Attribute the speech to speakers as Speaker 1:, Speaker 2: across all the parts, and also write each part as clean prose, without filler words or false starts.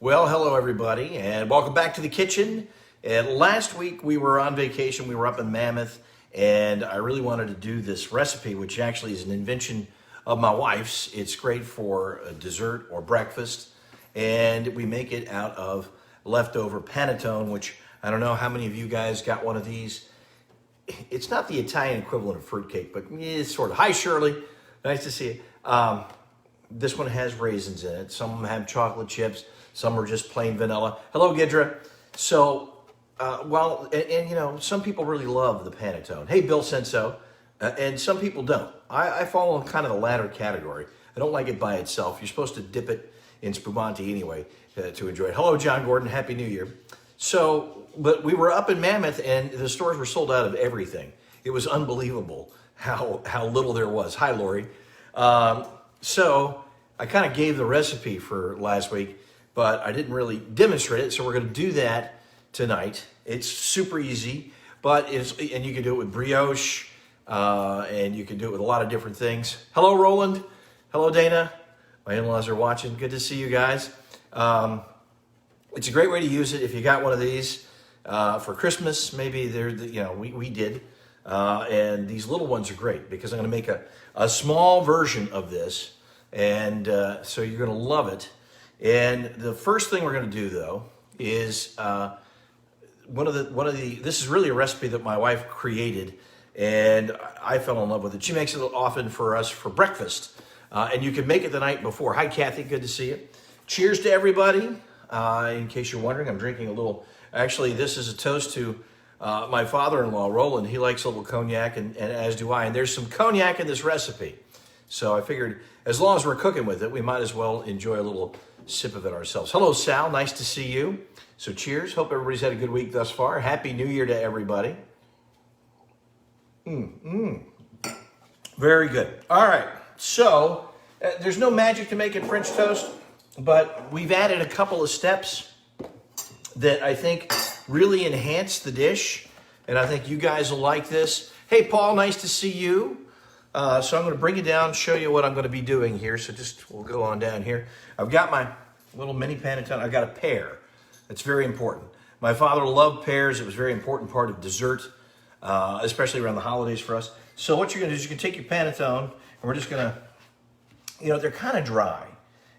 Speaker 1: Well, hello everybody, and welcome back to the kitchen. And last week we were on vacation. We were up in Mammoth, and I really wanted to do this recipe, which actually is an invention of my wife's. It's great for a dessert or breakfast, and we make it out of leftover panettone, which I don't know how many of you guys got one of these. It's not the Italian equivalent of fruitcake, but it's sort of. Hi, Shirley. Nice to see you. This one has raisins in it. Some of them have chocolate chips. Some are just plain vanilla. Hello, Gidra. So, and you know, some people really love the panettone. Hey, Bill Senso. And some people don't. I fall in kind of the latter category. I don't like it by itself. You're supposed to dip it in spumante anyway to enjoy it. Hello, John Gordon. Happy New Year. So, but we were up in Mammoth, and the stores were sold out of everything. It was unbelievable how little there was. Hi, Lori. So I kind of gave the recipe for last week, but I didn't really demonstrate it, so we're going to do that tonight. It's super easy, and you can do it with brioche, and you can do it with a lot of different things. Hello, Roland. Hello, Dana. My in-laws are watching. Good to see you guys. It's a great way to use it if you got one of these for Christmas. Maybe we did, and these little ones are great because I'm going to make a small version of this, and so you're going to love it. And the first thing we're going to do, though, is this is really a recipe that my wife created, and I fell in love with it. She makes it often for us for breakfast, and you can make it the night before. Hi, Kathy. Good to see you. Cheers to everybody. In case you're wondering, I'm drinking a little. Actually, this is a toast to my father-in-law, Roland. He likes a little cognac, and as do I. And there's some cognac in this recipe. So I figured as long as we're cooking with it, we might as well enjoy a little sip of it ourselves. Hello, Sal. Nice to see you. So cheers. Hope everybody's had a good week thus far. Happy New Year to everybody. Very good. All right. So there's no magic to making French toast, but we've added a couple of steps that I think really enhance the dish, and I think you guys will like this. Hey, Paul, nice to see you. So I'm going to bring you down, show you what I'm going to be doing here. So we'll go on down here. I've got my little mini panettone. I've got a pear. That's very important. My father loved pears. It was a very important part of dessert, especially around the holidays for us. So what you're going to do is you can take your panettone, and we're just going to, they're kind of dry.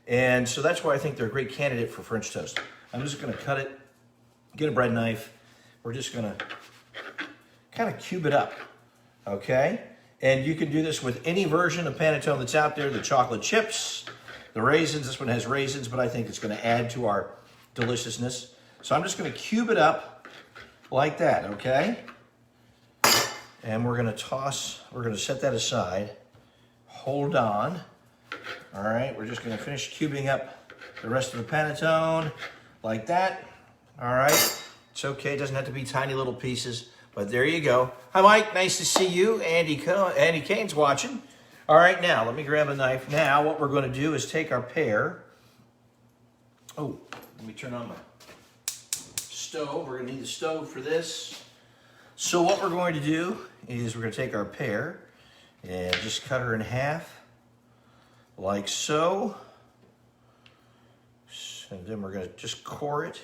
Speaker 1: And so that's why I think they're a great candidate for French toast. I'm just going to cut it, get a bread knife. We're just going to kind of cube it up, okay? And you can do this with any version of panettone that's out there, the chocolate chips, the raisins. This one has raisins, but I think it's going to add to our deliciousness. So I'm just going to cube it up like that, okay? And we're going to set that aside. Hold on. All right, we're just going to finish cubing up the rest of the panettone like that. All right, it's okay. It doesn't have to be tiny little pieces. But there you go. Hi, Mike. Nice to see you. Andy Kane's watching. All right, now, let me grab a knife. Now, what we're going to do is take our pear. Oh, let me turn on my stove. We're going to need the stove for this. So what we're going to do is we're going to take our pear and just cut her in half, like so. And then we're going to just core it.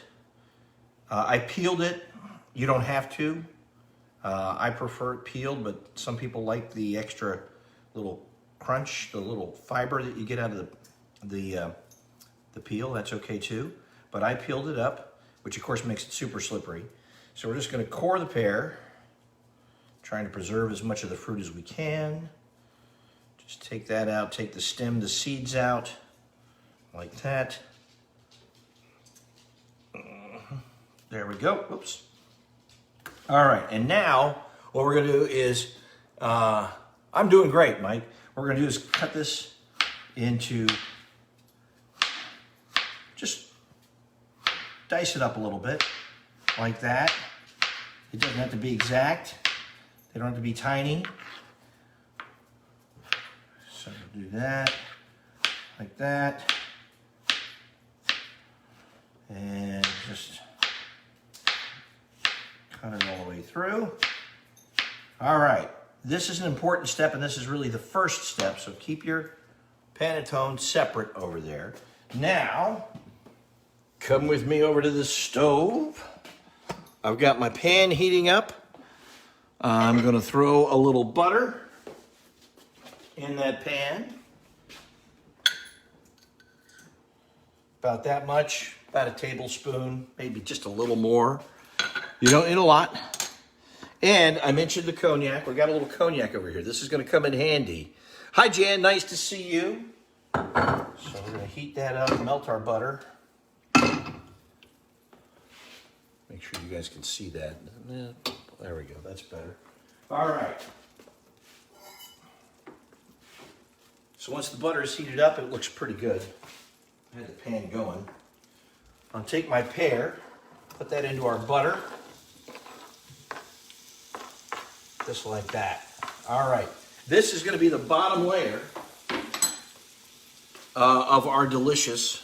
Speaker 1: I peeled it. You don't have to. I prefer it peeled, but some people like the extra little crunch, the little fiber that you get out of the peel. That's okay too. But I peeled it up, which of course makes it super slippery. So we're just going to core the pear, trying to preserve as much of the fruit as we can. Just take that out, take the stem, the seeds out, like that. There we go. Oops. All right, and now what we're going to do is, I'm doing great, Mike. What we're going to do is cut this into, just dice it up a little bit, like that. It doesn't have to be exact. They don't have to be tiny. So we'll do that, like that. And just cut it all the way through. All right, this is an important step, and this is really the first step, so keep your panettone separate over there. Now, Come with me over to the stove. I've got my pan heating up. I'm going to throw a little butter in that pan. About that much, about a tablespoon, maybe just a little more. You don't need a lot. And I mentioned the cognac. We got a little cognac over here. This is going to come in handy. Hi, Jan. Nice to see you. So we're going to heat that up, melt our butter. Make sure you guys can see that. There we go. That's better. All right. So once the butter is heated up, it looks pretty good. I had the pan going. I'll take my pear, put that into our butter. Just like that. All right. This is going to be the bottom layer of our delicious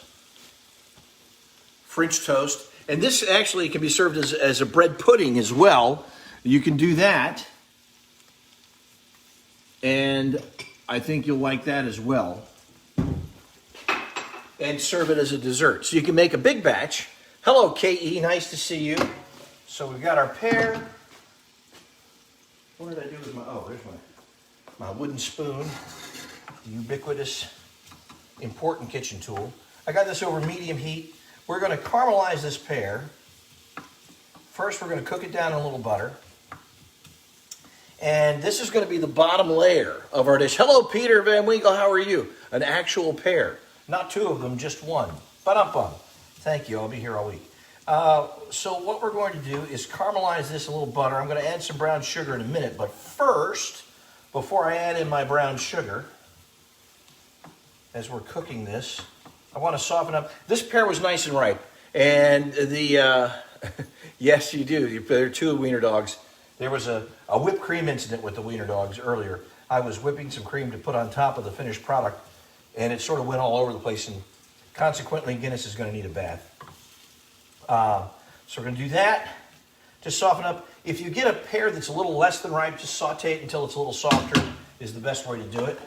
Speaker 1: French toast. And this actually can be served as a bread pudding as well. You can do that. And I think you'll like that as well. And serve it as a dessert. So you can make a big batch. Hello, K.E. Nice to see you. So we've got our pear. What did I do with there's my wooden spoon. The ubiquitous, important kitchen tool. I got this over medium heat. We're going to caramelize this pear. First, we're going to cook it down in a little butter. And this is going to be the bottom layer of our dish. Hello, Peter Van Winkle. How are you? An actual pear. Not two of them, just one. Ba-dum-bum. Thank you. I'll be here all week. So what we're going to do is caramelize this in a little butter. I'm going to add some brown sugar in a minute. But first, before I add in my brown sugar, as we're cooking this, I want to soften up. This pear was nice and ripe. And the, yes, you do. There are two wiener dogs. There was a whipped cream incident with the wiener dogs earlier. I was whipping some cream to put on top of the finished product, and it sort of went all over the place, and consequently, Guinness is going to need a bath. So we're going to do that to soften up. If you get a pear that's a little less than ripe, just saute it until it's a little softer is the best way to do it.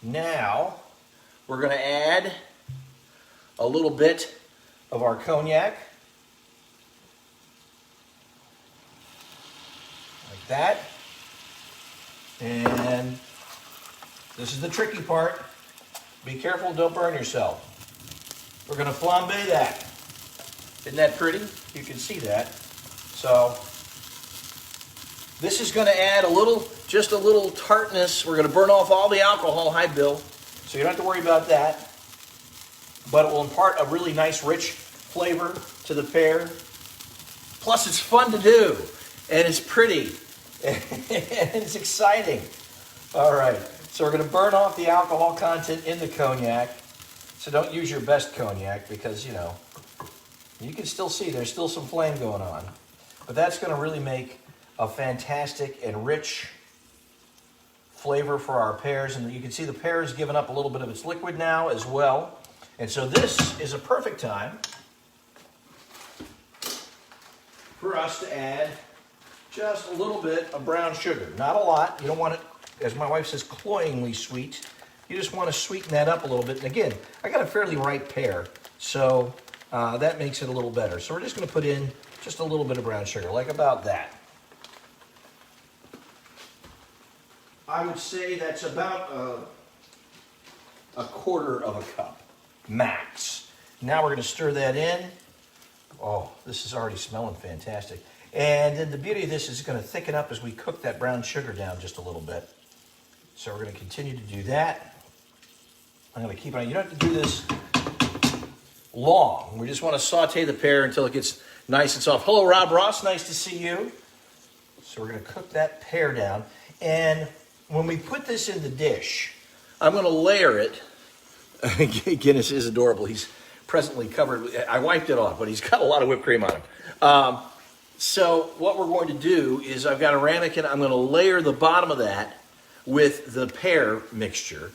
Speaker 1: Now, we're going to add a little bit of our cognac. Like that. And this is the tricky part. Be careful, don't burn yourself. We're going to flambé that. Isn't that pretty? You can see that. So this is going to add just a little tartness. We're going to burn off all the alcohol. Hi, Bill. So you don't have to worry about that. But it will impart a really nice, rich flavor to the pear. Plus, it's fun to do. And it's pretty. And it's exciting. All right. So we're going to burn off the alcohol content in the cognac. So don't use your best cognac because, you can still see there's still some flame going on. But that's going to really make a fantastic and rich flavor for our pears. And you can see the pear has given up a little bit of its liquid now as well. And so this is a perfect time for us to add just a little bit of brown sugar. Not a lot. You don't want it, as my wife says, cloyingly sweet. You just want to sweeten that up a little bit. And again, I got a fairly ripe pear, so that makes it a little better. So we're just going to put in just a little bit of brown sugar, like about that. I would say that's about a quarter of a cup, max. Now we're going to stir that in. Oh, this is already smelling fantastic. And then the beauty of this is it's going to thicken up as we cook that brown sugar down just a little bit. So we're going to continue to do that. I'm going to keep on. You don't have to do this long. We just want to saute the pear until it gets nice and soft. Hello, Rob Ross. Nice to see you. So we're going to cook that pear down. And when we put this in the dish, I'm going to layer it. Guinness is adorable. He's presently covered. I wiped it off, but he's got a lot of whipped cream on him. So what we're going to do is I've got a ramekin. I'm going to layer the bottom of that with the pear mixture.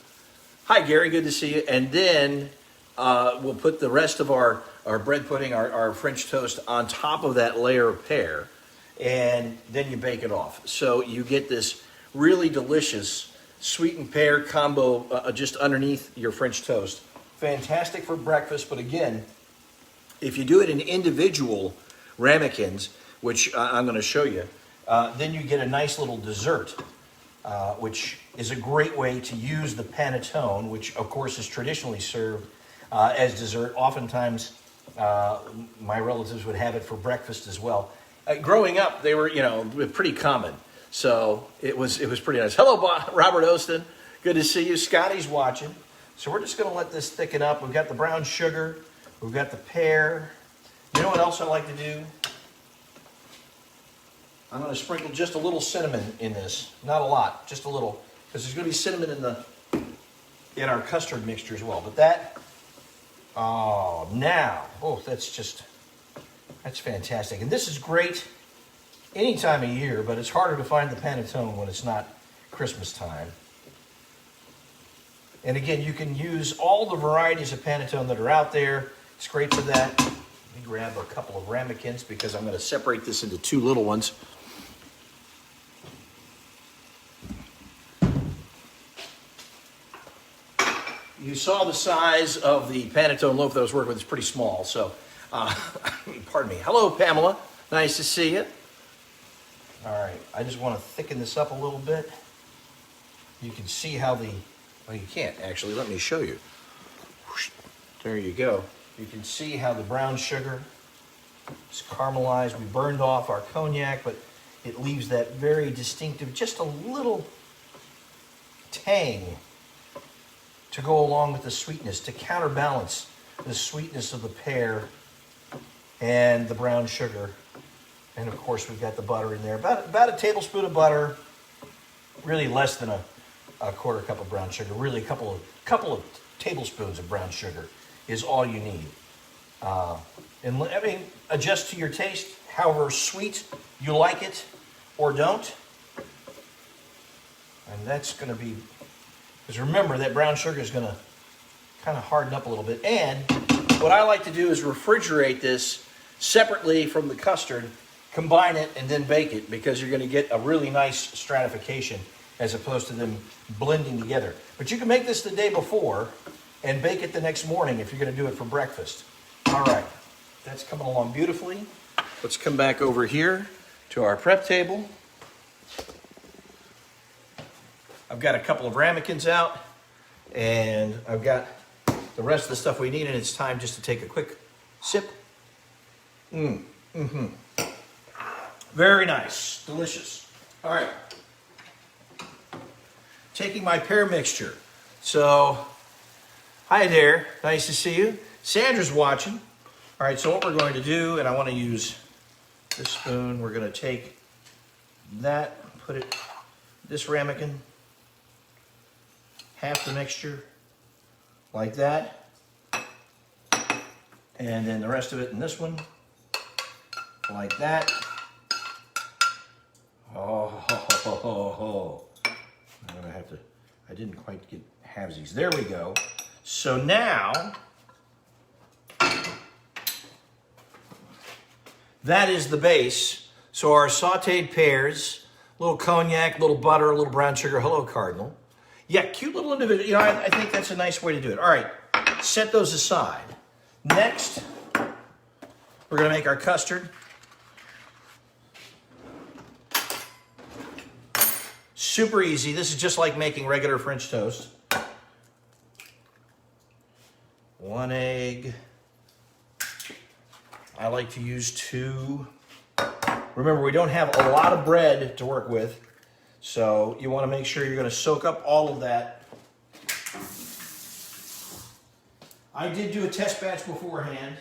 Speaker 1: Hi, Gary. Good to see you. And then we'll put the rest of our bread pudding, our French toast, on top of that layer of pear. And then you bake it off. So you get this really delicious sweetened pear combo just underneath your French toast. Fantastic for breakfast, but again, If you do it in individual ramekins, which I'm going to show you, then you get a nice little dessert, which is a great way to use the panettone, which of course is traditionally served as dessert. Oftentimes, my relatives would have it for breakfast as well. Growing up, they were, pretty common. So it was pretty nice. Hello, Robert Ostin. Good to see you. Scotty's watching. So we're just going to let this thicken up. We've got the brown sugar. We've got the pear. You know what else I like to do? I'm going to sprinkle just a little cinnamon in this. Not a lot, just a little. Because there's going to be cinnamon in our custard mixture as well. But that, that's fantastic. And this is great any time of year, but it's harder to find the panettone when it's not Christmas time. And again, you can use all the varieties of panettone that are out there. It's great for that. Let me grab a couple of ramekins because I'm going to separate this into two little ones. You saw the size of the panettone loaf that I was working with. It's pretty small, so pardon me. Hello, Pamela. Nice to see you. All right, I just want to thicken this up a little bit. You can see how well, you can't actually. Let me show you. There you go. You can see how the brown sugar is caramelized. We burned off our cognac, but it leaves that very distinctive, just a little tang to go along with the sweetness, to counterbalance the sweetness of the pear and the brown sugar. And of course, we've got the butter in there. About a tablespoon of butter, really less than a quarter cup of brown sugar. Really, a couple of tablespoons of brown sugar is all you need. And adjust to your taste, however sweet you like it or don't. And that's going to be, because remember that brown sugar is going to kind of harden up a little bit. And what I like to do is refrigerate this separately from the custard, combine it, and then bake it, because you're going to get a really nice stratification as opposed to them blending together. But you can make this the day before and bake it the next morning if you're going to do it for breakfast. All right, that's coming along beautifully. Let's come back over here to our prep table. I've got a couple of ramekins out, and I've got the rest of the stuff we need, and it's time just to take a quick sip. Very nice, delicious. All right, taking my pear mixture. So, hi there, nice to see you. Sandra's watching. All right, so what we're going to do, and I want to use this spoon, we're going to take that, put it, this ramekin, half the mixture, like that, and then the rest of it in this one, like that. I'm gonna have to, I didn't quite get halvesies. There we go. So now, that is the base. So our sauteed pears, little cognac, little butter, a little brown sugar. Hello, Cardinal. Yeah, cute little individual. I think that's a nice way to do it. All right, set those aside. Next, we're gonna make our custard. Super easy. This is just like making regular French toast. 1 egg. I like to use 2. Remember, we don't have a lot of bread to work with, so you want to make sure you're going to soak up all of that. I did do a test batch beforehand.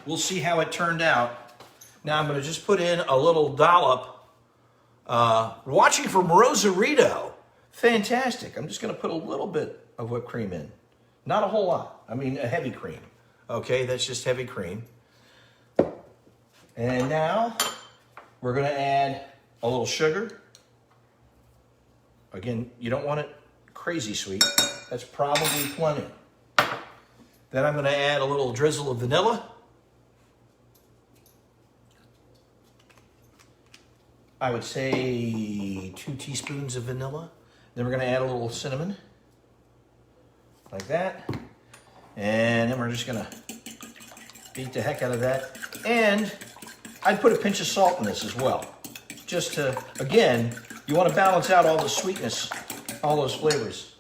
Speaker 1: We'll see how it turned out. Now I'm going to just put in a little dollop. Watching from Rosarito. Fantastic. I'm just going to put a little bit of whipped cream in. Not a whole lot. I mean, a heavy cream. Okay, that's just heavy cream. And now we're going to add a little sugar. Again, you don't want it crazy sweet. That's probably plenty. Then I'm going to add a little drizzle of vanilla. I would say 2 teaspoons of vanilla. Then we're going to add a little cinnamon, like that. And then we're just going to beat the heck out of that. And I'd put a pinch of salt in this as well. Just to, again, you want to balance out all the sweetness, all those flavors.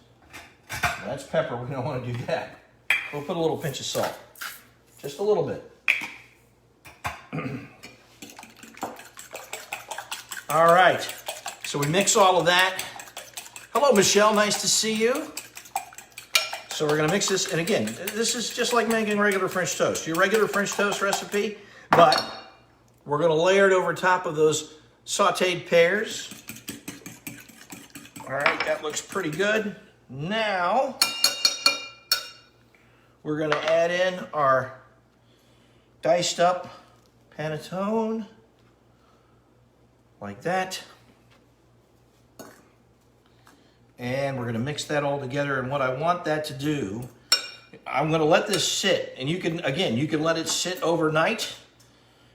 Speaker 1: That's pepper, we don't want to do that. We'll put a little pinch of salt. Just a little bit. All right, so we mix all of that. Hello, Michelle, nice to see you. So we're gonna mix this, and again, this is just like making regular French toast. Your regular French toast recipe, but we're gonna layer it over top of those sauteed pears. All right, that looks pretty good. Now, we're gonna add in our diced up panettone, like that. And we're gonna mix that all together. And what I want that to do, I'm gonna let this sit. And you can, again, you can let it sit overnight.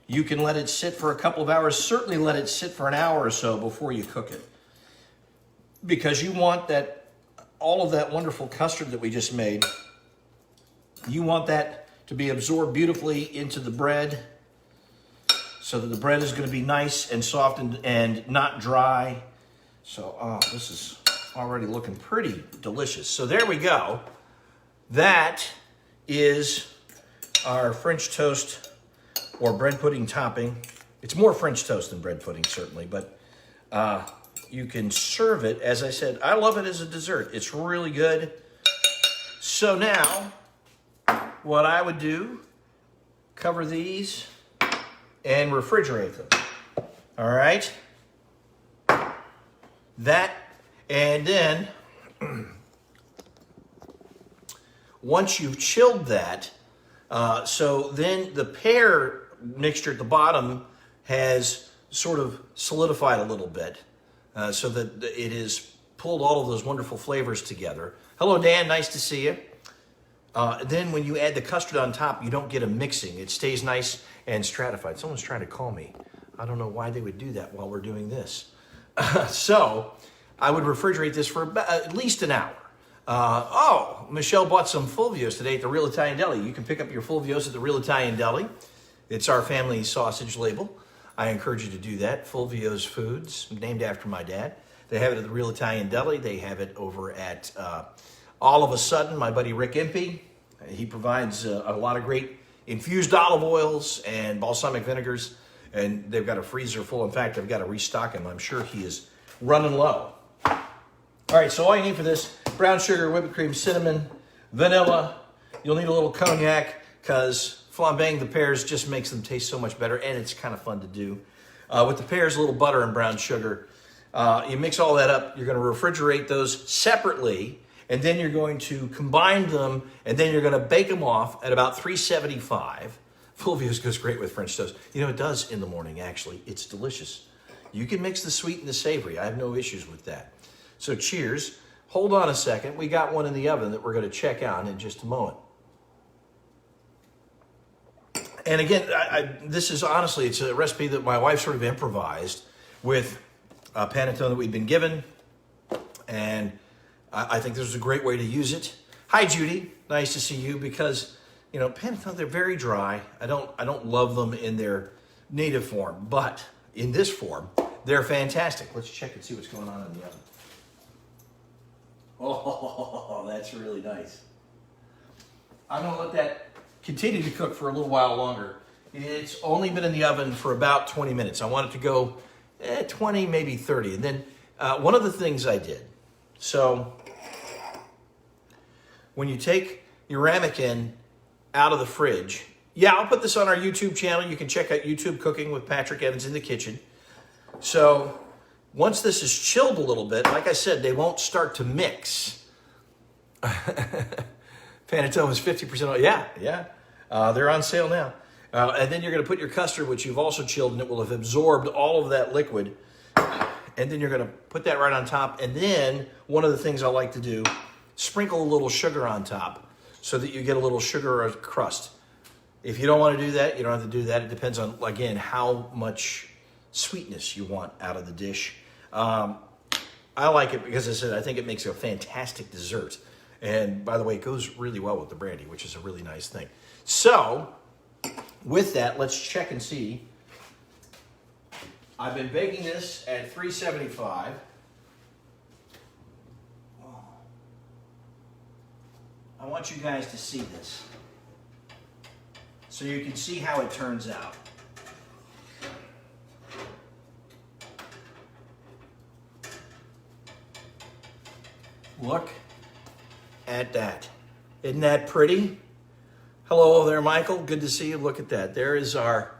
Speaker 1: You can let it sit for a couple of hours. Certainly let it sit for an hour or so before you cook it. Because you want that, all of that wonderful custard that we just made, you want that to be absorbed beautifully into the bread so that the bread is gonna be nice and soft and not dry. So, oh, this is already looking pretty delicious. So there we go. That is our French toast or bread pudding topping. It's more French toast than bread pudding, certainly, but you can serve it. As I said, I love it as a dessert. It's really good. So now, what I would do, cover these and refrigerate them. All right? That, and then once you've chilled that, so then the pear mixture at the bottom has sort of solidified a little bit so that it has pulled all of those wonderful flavors together. Hello, Dan, nice to see you. Then when you add the custard on top, you don't get a mixing. It stays nice and stratified. Someone's trying to call me. I don't know why they would do that while we're doing this. So I would refrigerate this for about, at least an hour. Oh, Michelle bought some Fulvios today at the Real Italian Deli. You can pick up your Fulvios at the Real Italian Deli. It's our family sausage label. I encourage you to do that. Fulvios Foods, named after my dad. They have it at the Real Italian Deli. They have it over at All of a Sudden, my buddy Rick Impey. He provides a lot of great infused olive oils and balsamic vinegars. And they've got a freezer full. In fact, I've got to restock him. I'm sure he is running low. All right, so all you need for this, brown sugar, whipped cream, cinnamon, vanilla. You'll need a little cognac because flambeing the pears just makes them taste so much better, and it's kind of fun to do. With the pears, a little butter and brown sugar. You mix all that up. You're going to refrigerate those separately, and then you're going to combine them, and then you're going to bake them off at about 375. Fulvios goes great with French toast. You know, it does in the morning, actually. It's delicious. You can mix the sweet and the savory. I have no issues with that. So cheers. Hold on a second. We got one in the oven that we're going to check out in just a moment. And again, this is honestly, it's a recipe that my wife sort of improvised with a panettone that we've been given. And I think this is a great way to use it. Hi, Judy. Nice to see you because, you know, panettone, they're very dry. I don't love them in their native form, but in this form, they're fantastic. Let's check and see what's going on in the oven. Oh, that's really nice. I'm going to let that continue to cook for a little while longer. It's only been in the oven for about 20 minutes. I want it to go 20, maybe 30. And then one of the things I did, so when you take your ramekin out of the fridge, yeah, I'll put this on our YouTube channel. You can check out YouTube Cooking with Patrick Evans in the Kitchen. So once this is chilled a little bit, like I said, they won't start to mix. Panettone is 50% off. Yeah. They're on sale now. And then you're going to put your custard, which you've also chilled, and it will have absorbed all of that liquid. And then you're going to put that right on top. And then one of the things I like to do, sprinkle a little sugar on top so that you get a little sugar crust. If you don't want to do that, you don't have to do that. It depends on, again, how much sweetness you want out of the dish. I like it because, as I said, I think it makes a fantastic dessert. And by the way, it goes really well with the brandy, which is a really nice thing. So with that, let's check and see. I've been baking this at 375. I want you guys to see this so you can see how it turns out. Look at that. Isn't that pretty? Hello there, Michael. Good to see you. Look at that. There is our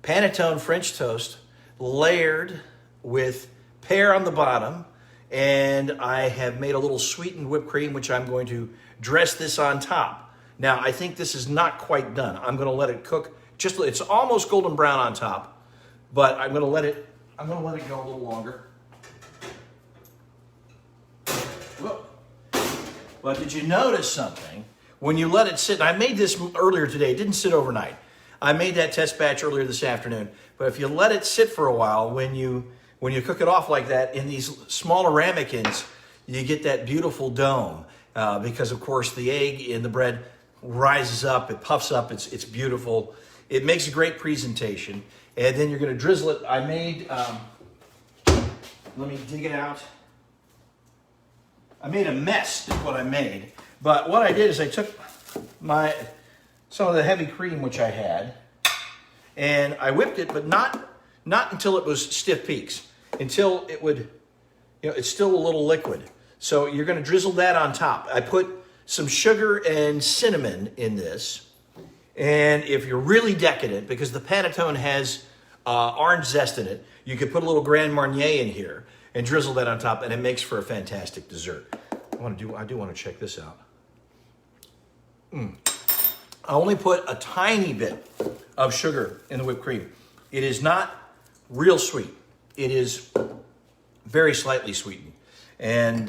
Speaker 1: Panettone French toast layered with pear on the bottom. And I have made a little sweetened whipped cream, which I'm going to dress this on top. Now, I think this is not quite done. I'm going to let it cook. It's almost golden brown on top, but I'm going to let it go a little longer. Whoa. But did you notice something? When you let it sit, and I made this earlier today, it didn't sit overnight. I made that test batch earlier this afternoon. But if you let it sit for a while, when you cook it off like that in these smaller ramekins, you get that beautiful dome because, of course, the egg in the bread rises up, it puffs up, it's beautiful. It makes a great presentation. And then you're going to drizzle it. I made, let me dig it out. I made a mess, is what I made. But what I did is I took some of the heavy cream which I had, and I whipped it, but not until it was stiff peaks, until it would, it's still a little liquid. So you're going to drizzle that on top. I put some sugar and cinnamon in this, and if you're really decadent, because the Panettone has orange zest in it, you could put a little Grand Marnier in here and drizzle that on top, and it makes for a fantastic dessert. I do want to check this out. I only put a tiny bit of sugar in the whipped cream. It is not real sweet. It is very slightly sweetened. And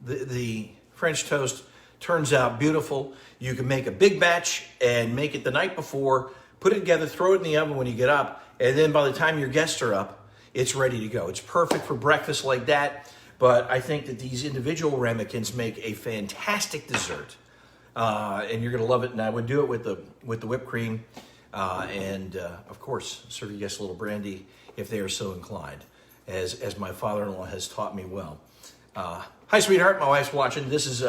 Speaker 1: the French toast turns out beautiful. You can make a big batch and make it the night before, put it together, throw it in the oven when you get up, and then by the time your guests are up, it's ready to go. It's perfect for breakfast like that, but I think that these individual ramekins make a fantastic dessert. And you're going to love it. And I would do it with the whipped cream, and of course, serve your guests a little brandy if they are so inclined, as my father-in-law has taught me well. Hi, sweetheart. My wife's watching. This is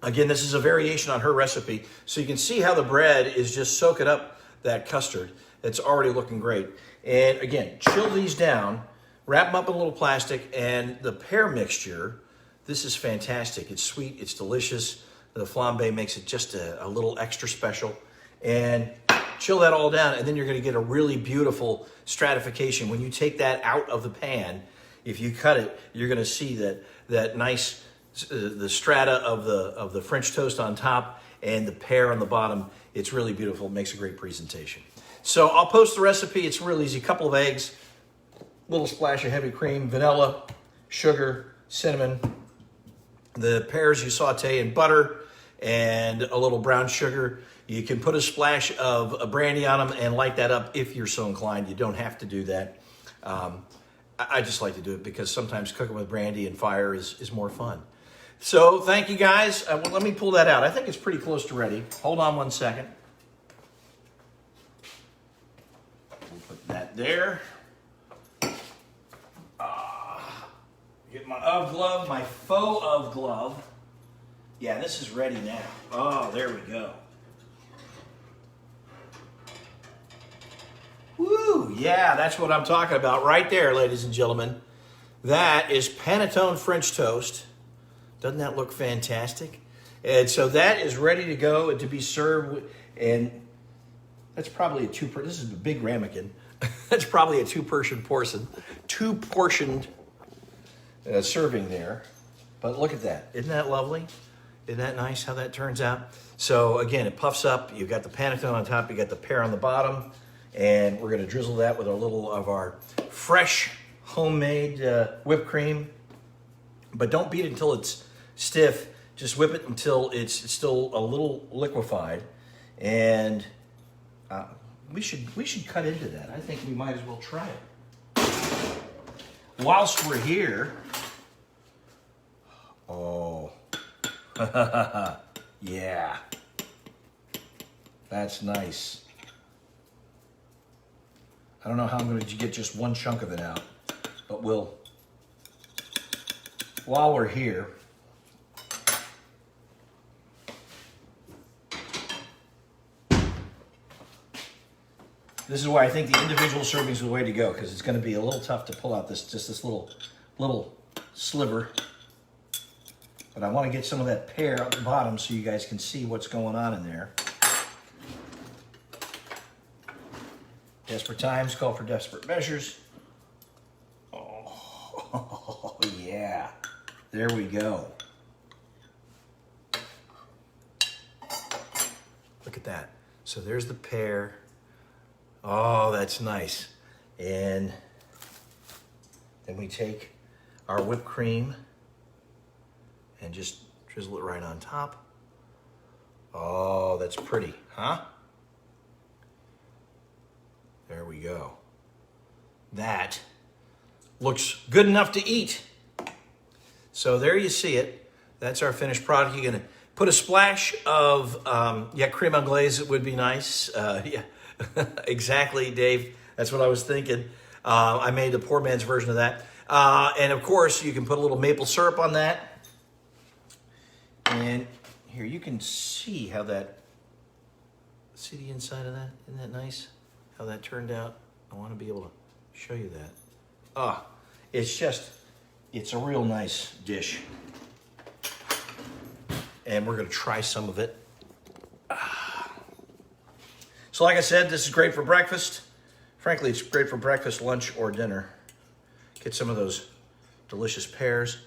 Speaker 1: again, this is a variation on her recipe, so you can see how the bread is just soaking up that custard. It's already looking great. And again, chill these down, wrap them up in a little plastic, and the pear mixture. This is fantastic. It's sweet. It's delicious. The flambé makes it just a little extra special. And chill that all down, and then you're going to get a really beautiful stratification. When you take that out of the pan, if you cut it, you're going to see that nice, the strata of the French toast on top and the pear on the bottom. It's really beautiful. It makes a great presentation. So I'll post the recipe. It's real easy. A couple of eggs, little splash of heavy cream, vanilla, sugar, cinnamon. The pears you saute in butter and a little brown sugar. You can put a splash of a brandy on them and light that up if you're so inclined. You don't have to do that. I just like to do it because sometimes cooking with brandy and fire is more fun. So thank you guys. Well, let me pull that out. I think it's pretty close to ready. Hold on one second. We'll put that there. Get my UV glove, my faux UV glove. Yeah, this is ready now. Oh, there we go. Woo, yeah, that's what I'm talking about right there, ladies and gentlemen. That is Panettone French toast. Doesn't that look fantastic? And so that is ready to go and to be served. And that's probably this is a big ramekin. That's probably a two-portioned serving there. But look at that. Isn't that lovely? Isn't that nice how that turns out? So again, it puffs up. You've got the Panettone on top. You got the pear on the bottom. And we're going to drizzle that with a little of our fresh homemade whipped cream. But don't beat it until it's stiff. Just whip it until it's still a little liquefied. And we should cut into that. I think we might as well try it. Whilst we're here, oh, yeah, that's nice. I don't know how I'm going to get just one chunk of it out, but while we're here, this is why I think the individual servings is the way to go, because it's going to be a little tough to pull out this little sliver. But I want to get some of that pear at the bottom so you guys can see what's going on in there. Desperate times call for desperate measures. Oh, yeah. There we go. Look at that. So there's the pear. Oh, that's nice. And then we take our whipped cream and just drizzle it right on top. Oh, that's pretty, huh? There we go. That looks good enough to eat. So there you see it. That's our finished product. You're gonna put a splash of, creme anglaise. It would be nice. Yeah, exactly, Dave. That's what I was thinking. I made the poor man's version of that. And of course, you can put a little maple syrup on that. And here, you can see how that, see the inside of that? Isn't that nice? How that turned out. I want to be able to show you that. It's a real nice dish. And we're going to try some of it. So like I said, this is great for breakfast. Frankly, it's great for breakfast, lunch, or dinner. Get some of those delicious pears.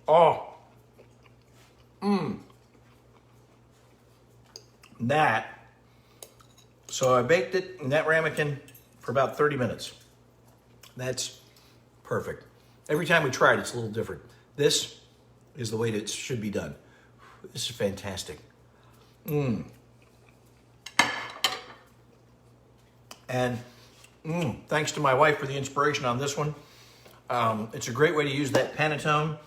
Speaker 1: Oh. So I baked it in that ramekin for about 30 minutes. That's perfect. Every time we try it, it's a little different. This is the way that it should be done. This is fantastic. And thanks to my wife for the inspiration on this one. It's a great way to use that Panettone.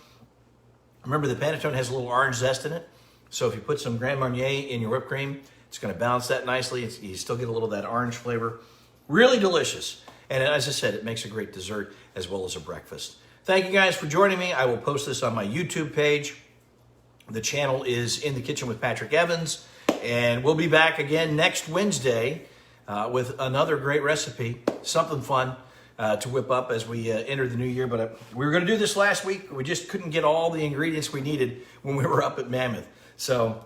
Speaker 1: Remember, the Panettone has a little orange zest in it. So if you put some Grand Marnier in your whipped cream, it's going to balance that nicely. You still get a little of that orange flavor. Really delicious. And as I said, it makes a great dessert as well as a breakfast. Thank you guys for joining me. I will post this on my YouTube page. The channel is In the Kitchen with Patrick Evans. And we'll be back again next Wednesday with another great recipe, something fun to whip up as we enter the new year. But we were going to do this last week. We just couldn't get all the ingredients we needed when we were up at Mammoth. So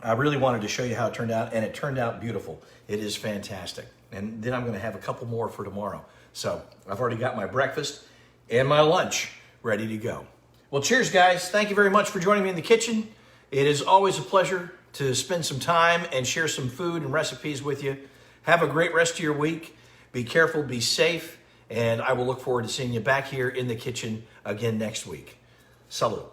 Speaker 1: I really wanted to show you how it turned out, and it turned out beautiful. It is fantastic. And then I'm going to have a couple more for tomorrow. So I've already got my breakfast and my lunch ready to go. Well, cheers, guys. Thank you very much for joining me in the kitchen. It is always a pleasure to spend some time and share some food and recipes with you. Have a great rest of your week. Be careful, be safe, and I will look forward to seeing you back here in the kitchen again next week. Salut.